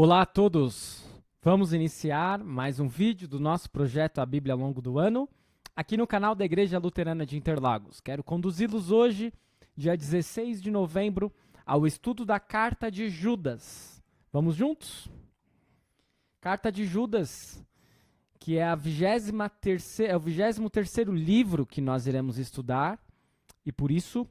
Olá a todos! Vamos iniciar mais um vídeo do nosso projeto A Bíblia ao longo do ano, aqui no canal da Igreja Luterana de Interlagos. Quero conduzi-los hoje, dia 16 de novembro, ao estudo da Carta de Judas. Vamos juntos? Carta de Judas, que é o 23º livro que nós iremos estudar, e por isso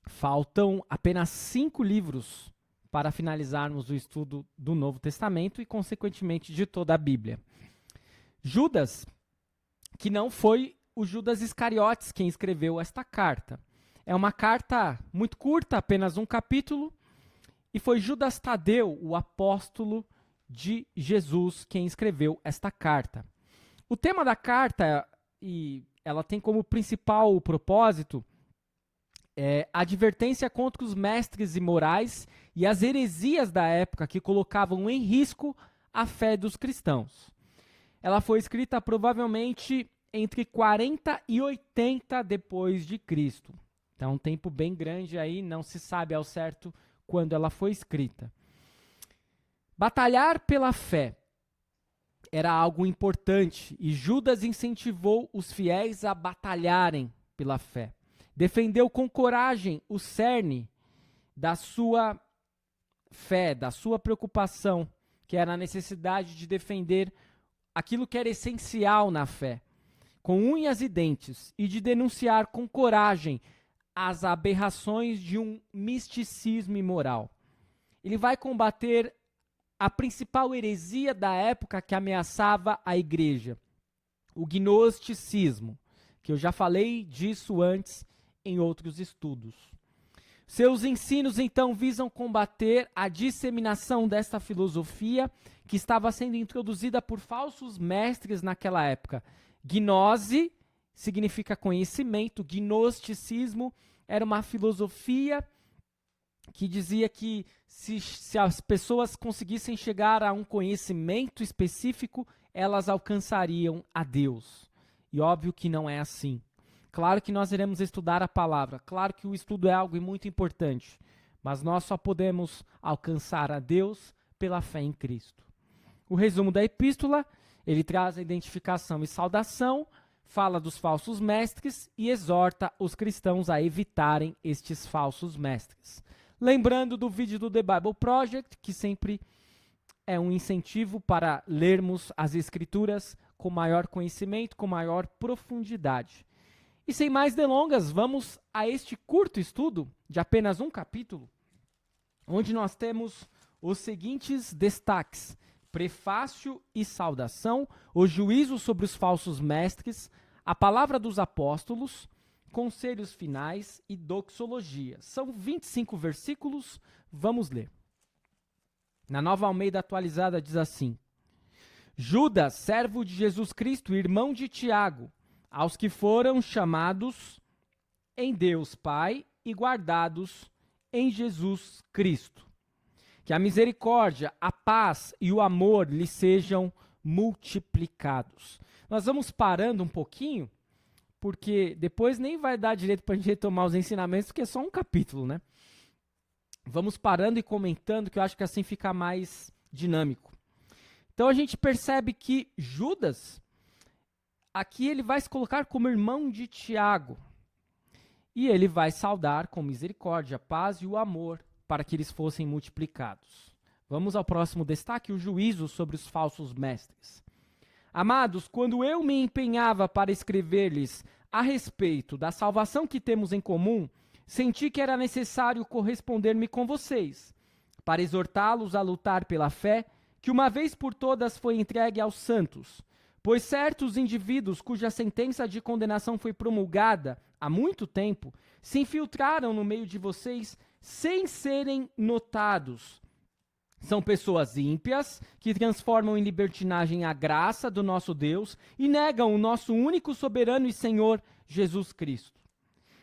faltam apenas 5 livros para finalizarmos o estudo do Novo Testamento e, consequentemente, de toda a Bíblia. Judas, que não foi o Judas Iscariotes quem escreveu esta carta. É uma carta muito curta, apenas um capítulo, e foi Judas Tadeu, o apóstolo de Jesus, quem escreveu esta carta. O tema da carta, e ela tem como principal propósito, a advertência contra os mestres imorais e as heresias da época que colocavam em risco a fé dos cristãos. Ela foi escrita provavelmente entre 40 e 80 depois de Cristo. Então, um tempo bem grande aí, não se sabe ao certo quando ela foi escrita. Batalhar pela fé era algo importante e Judas incentivou os fiéis a batalharem pela fé. Defendeu com coragem o cerne da sua fé, da sua preocupação, que era a necessidade de defender aquilo que era essencial na fé, com unhas e dentes, e de denunciar com coragem as aberrações de um misticismo imoral. Ele vai combater a principal heresia da época que ameaçava a igreja, o gnosticismo, que eu já falei disso antes em outros estudos. Seus ensinos, então, visam combater a disseminação desta filosofia que estava sendo introduzida por falsos mestres naquela época. Gnose significa conhecimento, gnosticismo era uma filosofia que dizia que se as pessoas conseguissem chegar a um conhecimento específico, elas alcançariam a Deus. E óbvio que não é assim. Claro que nós iremos estudar a palavra, claro que o estudo é algo muito importante, mas nós só podemos alcançar a Deus pela fé em Cristo. O resumo da epístola, ele traz a identificação e saudação, fala dos falsos mestres e exorta os cristãos a evitarem estes falsos mestres. Lembrando do vídeo do The Bible Project, que sempre é um incentivo para lermos as Escrituras com maior conhecimento, com maior profundidade. E sem mais delongas, vamos a este curto estudo de apenas um capítulo, onde nós temos os seguintes destaques: prefácio e saudação, o juízo sobre os falsos mestres, a palavra dos apóstolos, conselhos finais e doxologia. São 25 versículos, vamos ler. Na Nova Almeida Atualizada diz assim: Judas, servo de Jesus Cristo, irmão de Tiago, aos que foram chamados em Deus Pai e guardados em Jesus Cristo. Que a misericórdia, a paz e o amor lhe sejam multiplicados. Nós vamos parando um pouquinho, porque depois nem vai dar direito para a gente retomar os ensinamentos, porque é só um capítulo, né? Vamos parando e comentando, que eu acho que assim fica mais dinâmico. Então a gente percebe que Judas, aqui ele vai se colocar como irmão de Tiago. E ele vai saudar com misericórdia, a paz e o amor para que eles fossem multiplicados. Vamos ao próximo destaque, o juízo sobre os falsos mestres. Amados, quando eu me empenhava para escrever-lhes a respeito da salvação que temos em comum, senti que era necessário corresponder-me com vocês, para exortá-los a lutar pela fé que uma vez por todas foi entregue aos santos. Pois certos indivíduos cuja sentença de condenação foi promulgada há muito tempo, se infiltraram no meio de vocês sem serem notados. São pessoas ímpias que transformam em libertinagem a graça do nosso Deus e negam o nosso único soberano e Senhor, Jesus Cristo.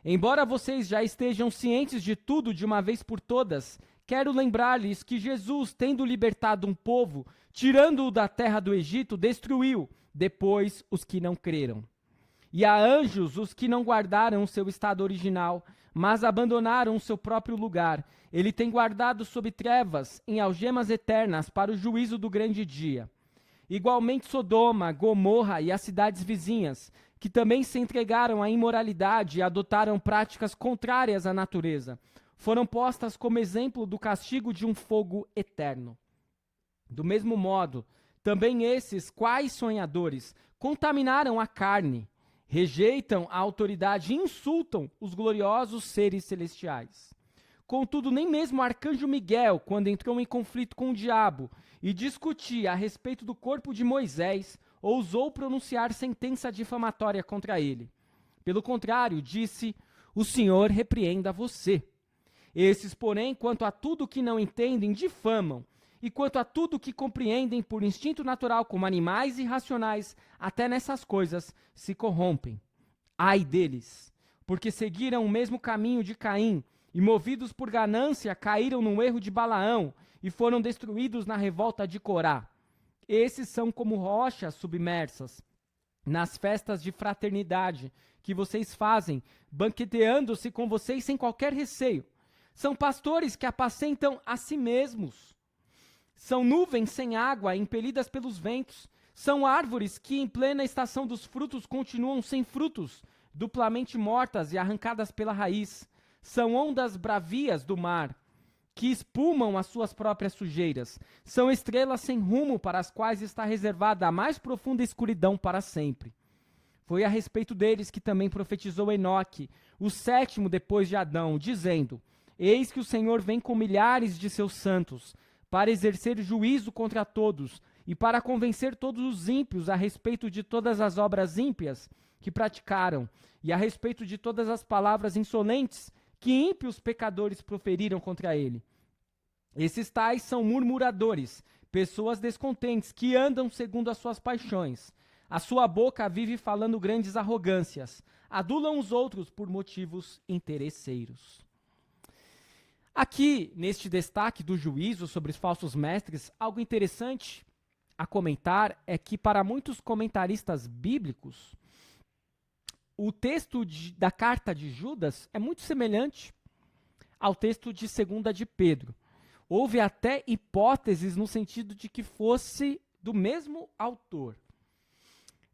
Embora vocês já estejam cientes de tudo de uma vez por todas, quero lembrar-lhes que Jesus, tendo libertado um povo, tirando-o da terra do Egito, destruiu depois os que não creram. E a anjos os que não guardaram o seu estado original, mas abandonaram o seu próprio lugar. Ele tem guardado sob trevas, em algemas eternas, para o juízo do grande dia. Igualmente Sodoma, Gomorra e as cidades vizinhas, que também se entregaram à imoralidade e adotaram práticas contrárias à natureza, foram postas como exemplo do castigo de um fogo eterno. Do mesmo modo, também esses, quais sonhadores, contaminaram a carne, rejeitam a autoridade e insultam os gloriosos seres celestiais. Contudo, nem mesmo o arcanjo Miguel, quando entrou em conflito com o diabo e discutia a respeito do corpo de Moisés, ousou pronunciar sentença difamatória contra ele. Pelo contrário, disse: "O Senhor repreenda você." Esses, porém, quanto a tudo que não entendem, difamam, e quanto a tudo que compreendem por instinto natural como animais irracionais, até nessas coisas se corrompem. Ai deles, porque seguiram o mesmo caminho de Caim, e movidos por ganância caíram no erro de Balaão, e foram destruídos na revolta de Corá. Esses são como rochas submersas nas festas de fraternidade que vocês fazem, banqueteando-se com vocês sem qualquer receio. São pastores que apacentam a si mesmos. São nuvens sem água, impelidas pelos ventos. São árvores que, em plena estação dos frutos, continuam sem frutos, duplamente mortas e arrancadas pela raiz. São ondas bravias do mar, que espumam as suas próprias sujeiras. São estrelas sem rumo, para as quais está reservada a mais profunda escuridão para sempre. Foi a respeito deles que também profetizou Enoque, o sétimo depois de Adão, dizendo: "Eis que o Senhor vem com milhares de seus santos, para exercer juízo contra todos, e para convencer todos os ímpios a respeito de todas as obras ímpias que praticaram, e a respeito de todas as palavras insolentes que ímpios pecadores proferiram contra ele. Esses tais são murmuradores, pessoas descontentes, que andam segundo as suas paixões. A sua boca vive falando grandes arrogâncias, adulam os outros por motivos interesseiros." Aqui, neste destaque do juízo sobre os falsos mestres, algo interessante a comentar é que, para muitos comentaristas bíblicos, o texto da carta de Judas é muito semelhante ao texto de 2 de Pedro. Houve até hipóteses no sentido de que fosse do mesmo autor.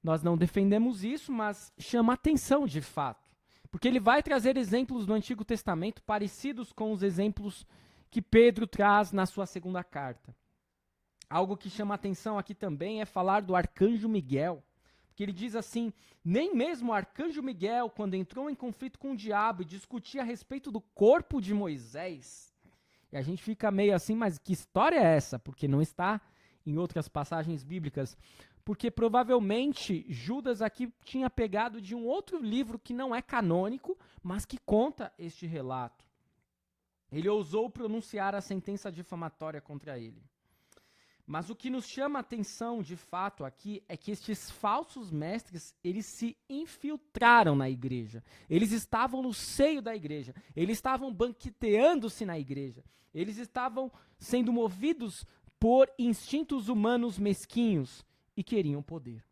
Nós não defendemos isso, mas chama atenção de fato. Porque ele vai trazer exemplos do Antigo Testamento parecidos com os exemplos que Pedro traz na sua segunda carta. Algo que chama atenção aqui também é falar do arcanjo Miguel. Porque ele diz assim: nem mesmo o arcanjo Miguel, quando entrou em conflito com o diabo e discutia a respeito do corpo de Moisés. E a gente fica meio assim, mas que história é essa? Porque não está em outras passagens bíblicas. Porque provavelmente Judas aqui tinha pegado de um outro livro que não é canônico, mas que conta este relato. Ele ousou pronunciar a sentença difamatória contra ele. Mas o que nos chama a atenção de fato aqui é que estes falsos mestres, eles se infiltraram na igreja. Eles estavam no seio da igreja. Eles estavam banqueteando-se na igreja. Eles estavam sendo movidos por instintos humanos mesquinhos e queriam poder.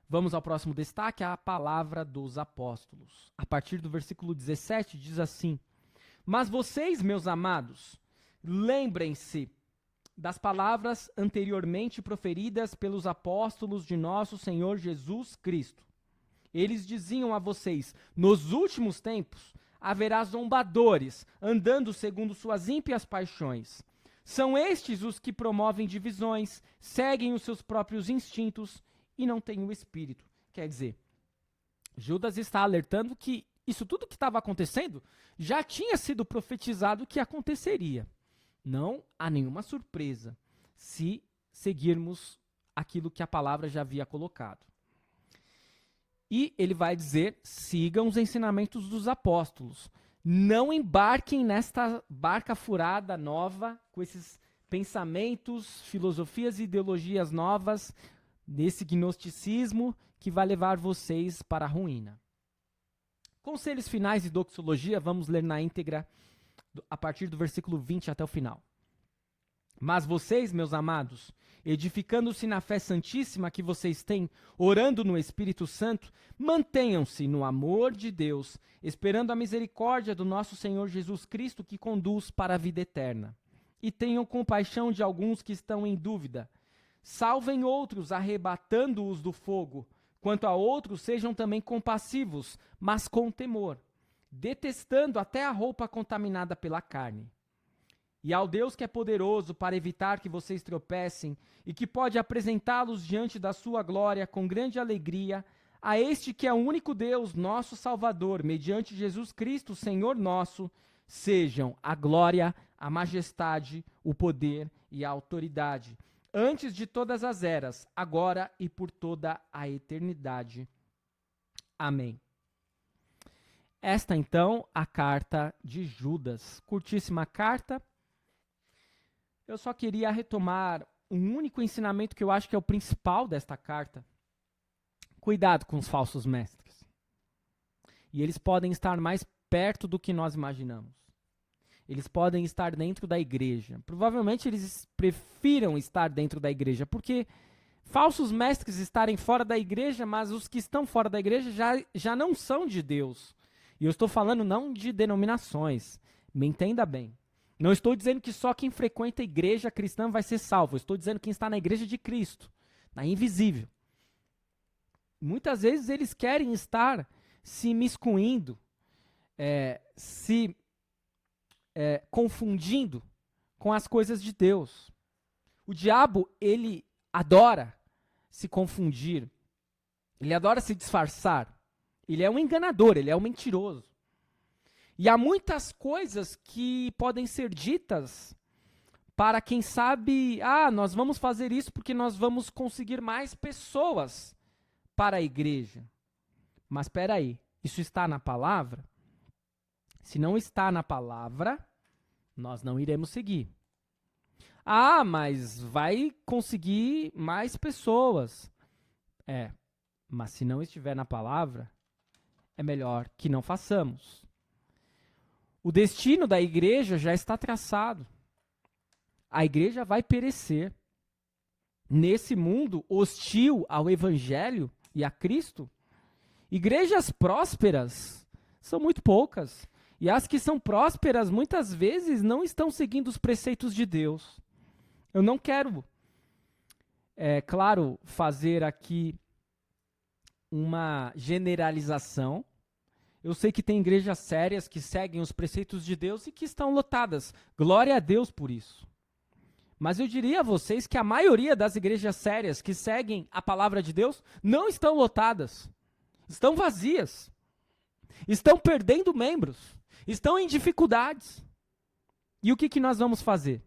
Vamos ao próximo destaque, a palavra dos apóstolos. A partir do versículo 17 diz assim: "Mas vocês, meus amados, lembrem-se das palavras anteriormente proferidas pelos apóstolos de nosso Senhor Jesus Cristo. Eles diziam a vocês: nos últimos tempos haverá zombadores, andando segundo suas ímpias paixões. São estes os que promovem divisões, seguem os seus próprios instintos e não têm o Espírito." Quer dizer, Judas está alertando que isso tudo que estava acontecendo já tinha sido profetizado que aconteceria. Não há nenhuma surpresa se seguirmos aquilo que a palavra já havia colocado. E ele vai dizer: sigam os ensinamentos dos apóstolos. Não embarquem nesta barca furada nova, com esses pensamentos, filosofias e ideologias novas, desse gnosticismo que vai levar vocês para a ruína. Conselhos finais de doxologia, vamos ler na íntegra, a partir do versículo 20 até o final. Mas vocês, meus amados, edificando-se na fé santíssima que vocês têm, orando no Espírito Santo, mantenham-se no amor de Deus, esperando a misericórdia do nosso Senhor Jesus Cristo, que conduz para a vida eterna. E tenham compaixão de alguns que estão em dúvida. Salvem outros, arrebatando-os do fogo. Quanto a outros, sejam também compassivos, mas com temor, detestando até a roupa contaminada pela carne. E ao Deus que é poderoso para evitar que vocês tropecem e que pode apresentá-los diante da sua glória com grande alegria, a este que é o único Deus, nosso Salvador, mediante Jesus Cristo, Senhor nosso, sejam a glória, a majestade, o poder e a autoridade, antes de todas as eras, agora e por toda a eternidade. Amém. Esta, então, a carta de Judas. Curtíssima carta. Eu só queria retomar um único ensinamento que eu acho que é o principal desta carta. Cuidado com os falsos mestres. E eles podem estar mais perto do que nós imaginamos. Eles podem estar dentro da igreja. Provavelmente eles prefiram estar dentro da igreja, porque falsos mestres estarem fora da igreja, mas os que estão fora da igreja já não são de Deus. E eu estou falando não de denominações. Me entenda bem. Não estou dizendo que só quem frequenta a igreja cristã vai ser salvo. Eu estou dizendo quem está na igreja de Cristo, na invisível. Muitas vezes eles querem estar se miscuindo, confundindo com as coisas de Deus. O diabo, ele adora se confundir. Ele adora se disfarçar. Ele é um enganador, ele é um mentiroso. E há muitas coisas que podem ser ditas para quem sabe, nós vamos fazer isso porque nós vamos conseguir mais pessoas para a igreja. Mas espera aí, isso está na palavra? Se não está na palavra, nós não iremos seguir. Mas vai conseguir mais pessoas. Mas se não estiver na palavra, é melhor que não façamos. O destino da igreja já está traçado. A igreja vai perecer. Nesse mundo hostil ao evangelho e a Cristo, igrejas prósperas são muito poucas. E as que são prósperas, muitas vezes, não estão seguindo os preceitos de Deus. Eu não quero, claro, fazer aqui uma generalização. Eu sei que tem igrejas sérias que seguem os preceitos de Deus e que estão lotadas. Glória a Deus por isso. Mas eu diria a vocês que a maioria das igrejas sérias que seguem a palavra de Deus não estão lotadas. Estão vazias. Estão perdendo membros. Estão em dificuldades. E o que nós vamos fazer?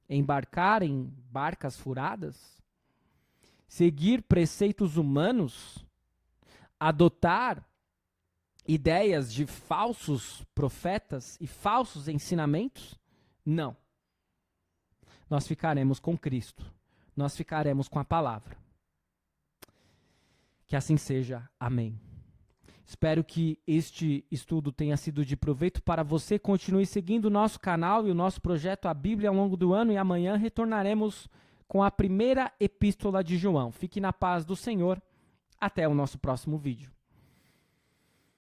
Embarcar em barcas furadas? Seguir preceitos humanos? Adotar ideias de falsos profetas e falsos ensinamentos? Não. Nós ficaremos com Cristo. Nós ficaremos com a palavra. Que assim seja. Amém. Espero que este estudo tenha sido de proveito para você. Continue seguindo o nosso canal e o nosso projeto A Bíblia ao longo do ano, e amanhã retornaremos com a primeira epístola de João. Fique na paz do Senhor. Até o nosso próximo vídeo.